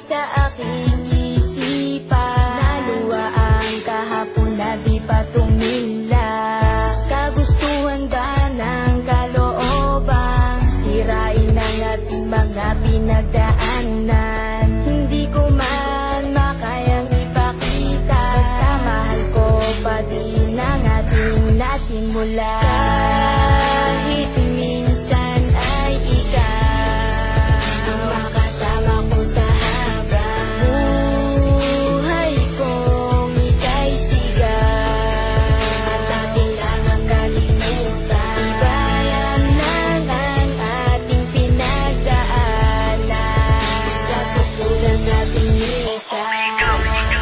sa aking isipan. Naluwa ang kahapon na di pa tumila. Kagustuhan ba ng kalooban? Sirain ang ating mga pinagdaanan. Hindi ko man makayang ipakita, basta mahal ko pa din ang ating nasimula. Kahit minsan ay ikaw ang makasama ko sa habang buhay kong ika'y sigaw. At ating lang ang kalimutan, ibayan lang ang ating pinagdaanan sa sukulan nating isa.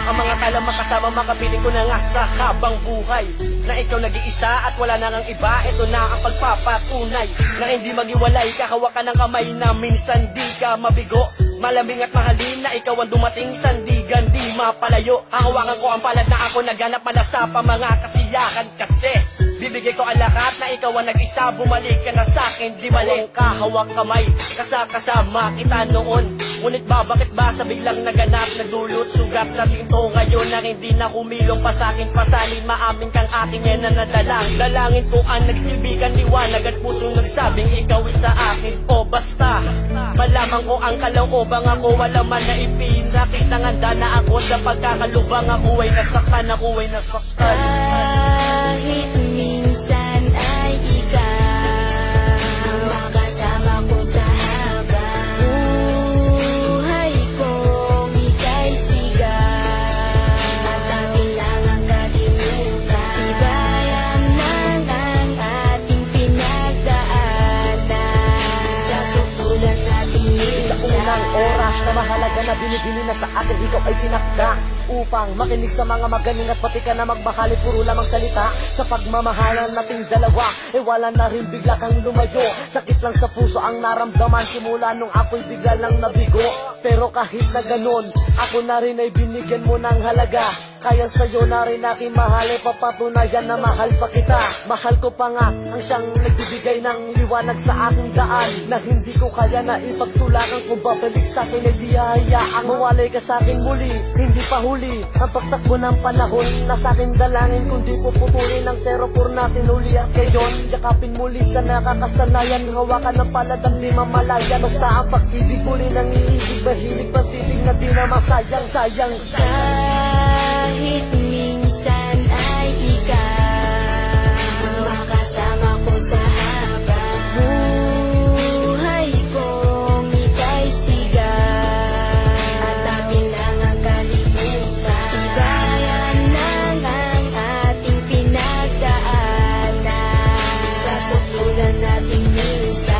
Ang mga tala makasama, makapiling ko na nga sa habang buhay na ikaw nag-iisa at wala na ngang iba. Ito na ang pagpapatunay na hindi maghiwalay. Kahawakan ng kamay na minsan di ka mabigo. Malamig at mahalin na ikaw ang dumating, sandigan di mapalayo. Hahawakan ko ang palad na ako naghanap mala sa mga kasiyahan kasi bibigay ko ang lahat na ikaw ang nag-isa. Bumalik ka na sa'kin, di mali. Kahawak kamay, kasama kita noon. Ngunit bakit ba sa biglang naganap, nagdulot sugat sa tinto ngayon na hindi na humilong pa sa'kin. Pasalin, maamin kang aking yan na nadalang. Dalangin ko ang nagsilbigan liwanag at pusong nagsabing ikaw isa akin. O basta, malaman ko ang kalooban ako, wala man na ipinakita. Handa na ako sa pagkakalubang, ako ay nasaktan, ako ay nasaktan. Kahit minsan ay ikaw ang makasama ko sa habang buhay kong ika'y sigaw. At ating lang ang kalimutan, ibayan lang ang ating pinagdaanan sa sukulan nating isa. Sa unang oras na mahalaga na binibini na sa atin, ikaw ay tinakda upang makinig sa mga magaling at pati ka na magmahali. Puro lamang salita sa pagmamahalan nating dalawa, wala na rin bigla kang lumayo. Sakit lang sa puso ang naramdaman simula nung ako'y bigla lang nabigo. Pero kahit na ganon, ako na rin ay binigyan mo ng halaga. Kaya sa'yo na rin aking mahal, papatunayan na mahal pa kita. Mahal ko pa nga ang siyang nagbibigay ng liwanag sa aking daan, na hindi ko kaya na ipagtulakan. Kung babalik sa'kin ay di hayaang mawalay ka sa'kin muli. Hindi pa huli ang pagtakbo ng panahon na sa'kin dalangin, kundi puputulin ang 04 natin uli at ngayon. Yakapin muli sa nakakasanayan, hawakan ng palad ang di mamalayan. Basta ang pag-ibig muli ng iibig, mahilig pag-ibig na di na masayang. Sayang kahit minsan ay ikaw ang makasama ko sa habang buhay kong ika'y sigaw. At ating lang ang kalimutan, ibayan lang ang ating pinagdaanan sa sukulan nating isa.